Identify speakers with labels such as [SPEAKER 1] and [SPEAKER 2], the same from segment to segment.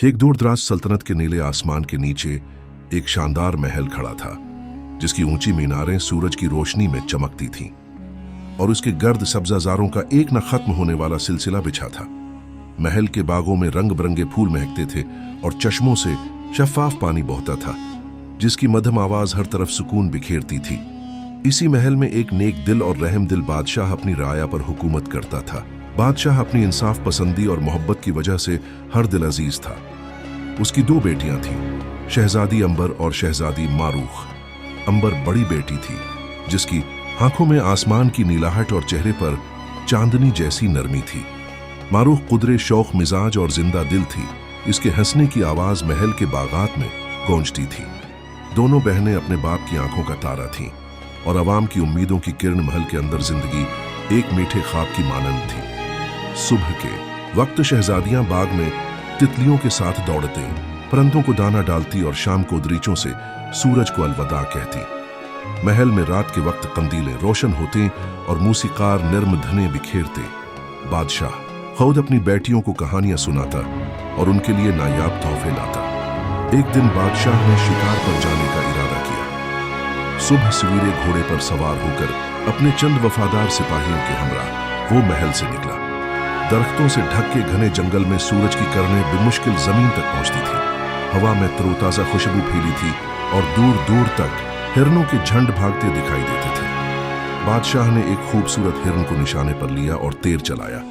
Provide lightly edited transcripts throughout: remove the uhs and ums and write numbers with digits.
[SPEAKER 1] एक दूरदराज सल्तनत के नीले आसमान के नीचे एक शानदार महल खड़ा था, जिसकी ऊंची मीनारें सूरज की रोशनी में चमकती थीं और उसके गर्द सब्जाजारों का एक न खत्म होने वाला सिलसिला बिछा था। महल के बागों में रंग बिरंगे फूल महकते थे और चश्मों से शफाफ पानी बहता था, जिसकी मधुर आवाज हर तरफ सुकून बिखेरती थी। इसी महल में एक नेक दिल और रहम दिल बादशाह अपनी राया पर हुकूमत करता था। बादशाह अपनी इंसाफ पसंदी और मोहब्बत की वजह से हर दिल अजीज था। उसकी दो बेटियां थीं, शहजादी अंबर और शहजादी मारूख। अंबर बड़ी बेटी थी, जिसकी आंखों में आसमान की नीलाहट और चेहरे पर चांदनी जैसी नरमी थी। मारूख कुदरे शौक मिजाज और जिंदा दिल थी। इसके हंसने की आवाज महल के बागात में गूंजती थी। दोनों बहनें अपने बाप की आंखों का तारा थीं और अवाम की उम्मीदों की किरण महल के अंदर जिंदगी एक मीठे ख्वाब की मानंद थी। सुबह के वक्त शहजादियां बाग में तितलियों के साथ दौड़ते, परिंदों को दाना डालती और शाम को दरीचों से सूरज को अलविदा कहती। महल में रात के वक्त कंदीलें रोशन होते और मूसीकार नर्म धने बिखेरते। बादशाह खुद अपनी बेटियों को कहानियां सुनाता और उनके लिए नायाब तोहफे लाता। एक दिन बादशाह ने शिकार पर जाने का इरादा किया। सुबह सवेरे घोड़े पर सवार होकर अपने चंद वफादार सिपाहियों के हमरा वो महल से निकला। दरख्तों से ढक के घने जंगल में सूरज की किरणें बेमुश्किल जमीन तक पहुंचती थी। हवा में तरोताजा खुशबू फैली थी और दूर दूर तक हिरनों के झंड भागते दिखाई देते थे। बादशाह ने एक खूबसूरत हिरन को निशाने पर लिया और तीर चलाया,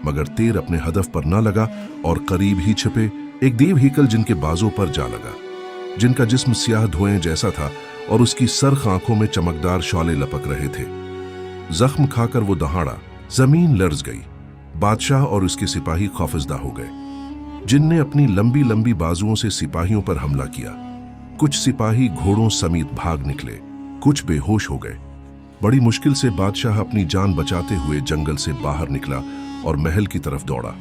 [SPEAKER 1] मगर तीर अपने हदफ पर न लगा और करीब ही छिपे एक देव हीकल जिनके बाजों पर जा लगा, जिनका जिस्म स्याह धुएं जैसा था और उसकी सरख आंखों में चमकदार शौले लपक रहे थे। जख्म खाकर वो दहाड़ा, जमीन लर्ज गई। बादशाह और उसके सिपाही खौफजदा हो गए। जिनने अपनी लंबी लंबी बाजुओं से सिपाहियों पर हमला किया। कुछ सिपाही घोड़ों समेत भाग निकले, कुछ बेहोश हो गए। बड़ी मुश्किल से बादशाह अपनी जान बचाते हुए जंगल से बाहर निकला और महल की तरफ दौड़ा।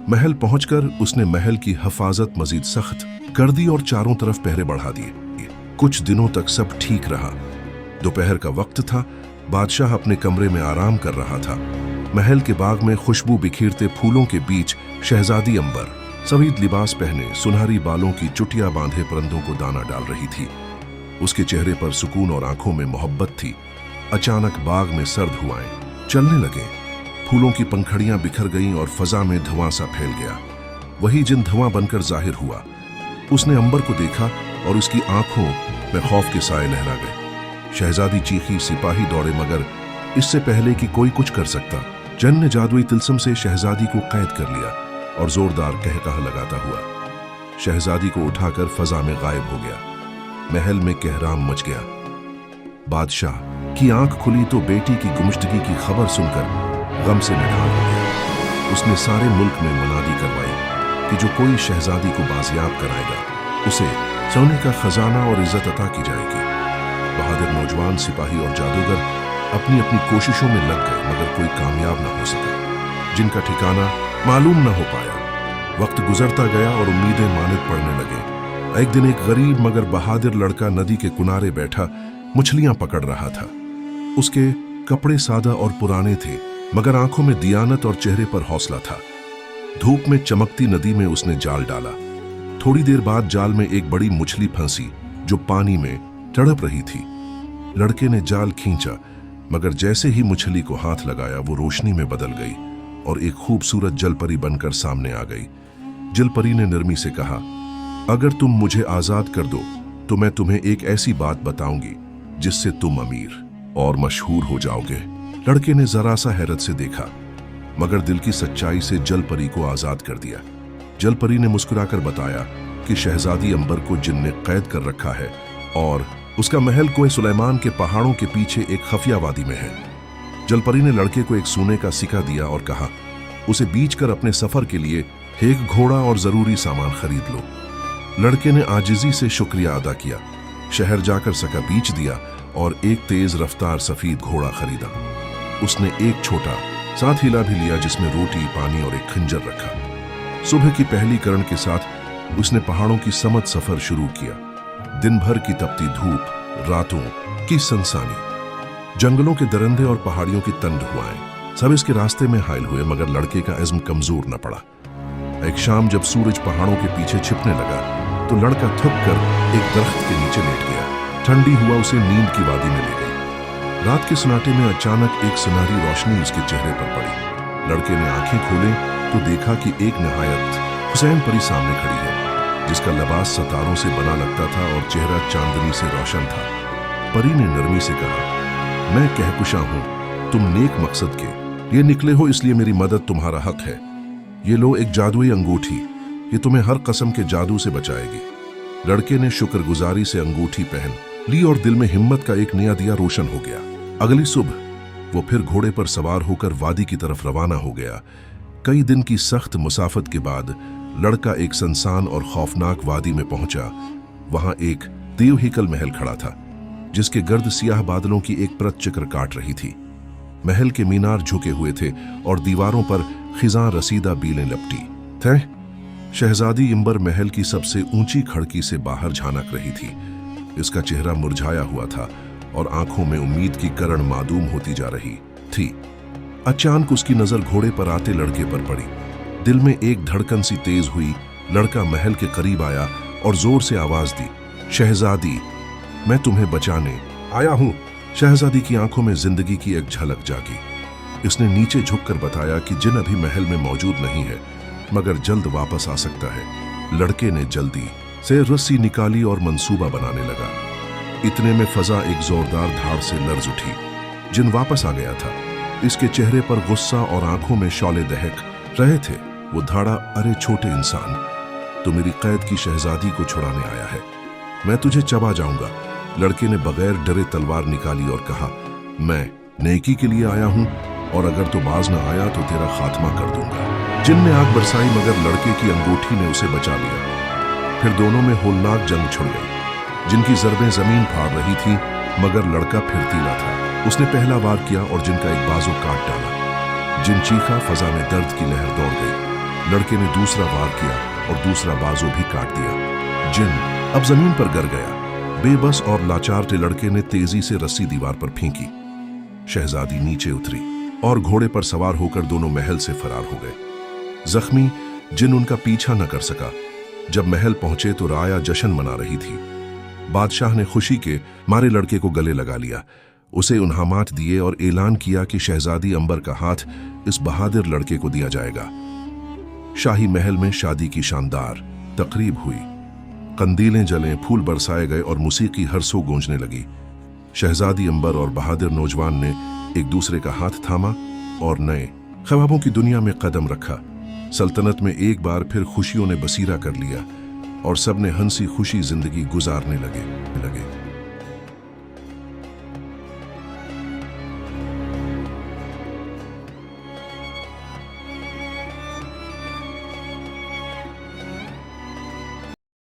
[SPEAKER 1] महल पहुंचकर उसने महल की हिफाजत मजीद सख्त कर दी और चारों तरफ पहरे बढ़ा दिए। कुछ दिनों तक सब ठीक रहा। दोपहर का वक्त था। बादशाह अपने कमरे में आराम कर रहा था। महल के बाग में खुशबू बिखेरते फूलों के बीच शहजादी अंबर सफेद लिबास पहने सुनहरी बालों की चुटिया बांधे परिंदों को दाना डाल रही थी। उसके चेहरे पर सुकून और आंखों में मोहब्बत थी। अचानक बाग में सर्द हवाएं चलने लगे। फूलों की पंखड़ियां बिखर गईं और फजा में धुआं सा फैल गया। वही जिन धुआं बनकर जाहिर हुआ। उसने अंबर को देखा और उसकी आंखों में खौफ के साए लहरा गए। शहजादी चीखी, सिपाही दौड़े, मगर इससे पहले कि कोई कुछ कर सकता, जन ने जादुई तिलस्म से शहजादी को कैद कर लिया और जोरदार कहकहा लगाता हुआ शहजादी को उठाकर फजा में गायब हो गया। महल में कहराम मच गया। बादशाह की आंख खुली तो बेटी की गुमशुदगी की खबर सुनकर गम से निढाल हो गया। उसने सारे मुल्क में मुनादी करवाई कि जो कोई शहजादी को बाजियाब कराएगा उसे सोने का खजाना और इज्जत अता की जाएगी। बहादुर नौजवान सिपाही और जादूगर अपनी अपनी कोशिशों में लग गए, मगर कोई कामयाब न हो सका। जिनका ठिकाना मालूम न हो पाया। वक्त गुजरता गया और उम्मीदें मानित पड़ने लगे। एक दिन एक गरीब मगर बहादुर लड़का नदी के किनारे बैठा मछलियां पकड़ रहा था। उसके कपड़े सादा और पुराने थे, मगर आंखों में दियानत और चेहरे पर हौसला था। धूप में चमकती नदी में उसने जाल डाला। थोड़ी देर बाद जाल में एक बड़ी मछली फंसी जो पानी में तड़प रही थी। लड़के ने जाल खींचा, मगर जैसे ही मछली को हाथ लगाया वो रोशनी में बदल गई और एक खूबसूरत जलपरी बनकर सामने आ गई। जलपरी ने नरमी से कहा, अगर तुम मुझे आजाद कर दो तो मैं तुम्हें एक ऐसी बात बताऊंगी जिससे तुम अमीर और मशहूर हो जाओगे। लड़के ने जरा सा हैरत से देखा, मगर दिल की सच्चाई से जलपरी को आजाद कर दिया। जलपरी ने मुस्कुराकर बताया कि शहजादी अंबर को जिन ने कैद कर रखा है और उसका महल कोहे सुलेमान के पहाड़ों के पीछे एक खफिया वादी में है। जलपरी ने लड़के को एक सोने का सिक्का दिया और कहा, उसे बीच कर अपने सफर के लिए एक घोड़ा और जरूरी सामान खरीद लो। लड़के ने आजिजी से शुक्रिया अदा किया, शहर जाकर सिक्का बेच दिया और एक तेज रफ्तार सफेद घोड़ा खरीदा। उसने एक छोटा साथ हिला भी लिया जिसमें रोटी, पानी और एक खंजर रखा। सुबह की पहली किरण के साथ उसने पहाड़ों की समत सफर शुरू किया। दिन भर की तपती धूप, रातों की सनसानी, जंगलों के दरिंदे और पहाड़ियों की तंग हवाएं सब इसके रास्ते में हायल हुए, मगर लड़के का इज़्म कमजोर न पड़ा। एक शाम जब सूरज पहाड़ों के पीछे छिपने लगा तो लड़का थक कर एक दरख्त के नीचे लेट गया। ठंडी हुआ उसे नींद की वादी में ले गई। रात के सन्नाटे में अचानक एक सुनहरी रोशनी उसके चेहरे पर पड़ी। लड़के ने आंखें खोले तो देखा कि एक नहायत हुसैन परी सामने खड़ी है, जिसका लिबास सितारों से बना लगता था और चेहरा चांदनी से रोशन था। परी ने नरमी से कहा, मैं कहकुशा हूं, तुम नेक मकसद के ये निकले हो, इसलिए मेरी मदद तुम्हारा हक है। ये लो एक जादुई अंगूठी, ये तुम्हें हर कसम के जादू से बचाएगी। लड़के ने शुक्रगुजारी से अंगूठी पहन ली और दिल में हिम्मत का एक नया दिया रोशन हो गया। अगली सुबह वो फिर घोड़े पर सवार होकर वादी की तरफ रवाना हो गया। कई दिन की सख्त मुसाफत के बाद लड़का एक सुनसान और खौफनाक वादी में पहुंचा। वहां एक देवहीकल महल खड़ा था, जिसके गर्द सियाह बादलों की एक परत चक्र काट रही थी। महल के मीनार झुके हुए थे और दीवारों पर खिजां रसीदा बीलें लपटी थे। शहजादी इंबर महल की सबसे ऊंची खिड़की से बाहर झांक रही थी। इसका चेहरा मुरझाया हुआ था और आंखों में उम्मीद की किरण मादूम होती जा रही थी। अचानक उसकी नजर घोड़े पर आते लड़के पर पड़ी। दिल में एक धड़कन सी तेज हुई। लड़का महल के करीब आया और जोर से आवाज दी, शहजादी, मैं तुम्हें बचाने आया हूं। शहजादी की आंखों में जिंदगी की एक झलक जागी। इसने नीचे झुककर बताया कि जिन अभी महल में मौजूद नहीं है, मगर जल्द वापस आ सकता है। लड़के ने जल्दी से रस्सी निकाली और मंसूबा बनाने लगा। इतने में फजा एक जोरदार धाड़ से लर्ज उठी। जिन वापस आ गया था। इसके चेहरे पर गुस्सा और आंखों में शौले दहक रहे थे। वो धाड़ा, अरे छोटे इंसान, तो मेरी कैद की शहजादी को छुड़ाने आया है, मैं तुझे चबा जाऊंगा। लड़के ने बगैर डरे तलवार निकाली और कहा, मैं नेकी के लिए आया हूं और अगर तो बाज न आया तो तेरा खात्मा कर दूंगा। जिन ने आग बरसाई मगर लड़के की अंगूठी ने उसे बचा लिया। फिर दोनों में होलनाक जंग छिड़ गई। जिनकी जरबें जमीन फाड़ रही थी मगर लड़का फिरतीला था। उसने पहला वार किया और जिनका एक बाजू काट डाला। जिन चीखा, फजा में दर्द की लहर दौड़ गई। लड़के ने दूसरा वार किया और दूसरा बाजू भी काट दिया। जिन अब जमीन पर गिर गया। बेबस और लाचार थे लड़के ने तेजी से रस्सी दीवार पर फेंकी। शहजादी नीचे उतरी और घोड़े पर सवार होकर दोनों महल से फरार हो गए। जख्मी जिन उनका पीछा न कर सका। जब महल पहुंचे तो राया जश्न मना रही थी। बादशाह ने खुशी के मारे लड़के को गले लगा लिया, उसे इनामात दिए और ऐलान किया कि शहजादी अंबर का हाथ इस बहादुर लड़के को दिया जाएगा। शाही महल में शादी की शानदार तकरीब हुई। कंदीलें जलें, फूल बरसाए गए और मौसीकी हर सो गूंजने लगी। शहजादी अंबर और बहादुर नौजवान ने एक दूसरे का हाथ थामा और नए ख्वाबों की दुनिया में कदम रखा। सल्तनत में एक बार फिर खुशियों ने बसीरा कर लिया और सबने हंसी खुशी जिंदगी गुजारने लगे।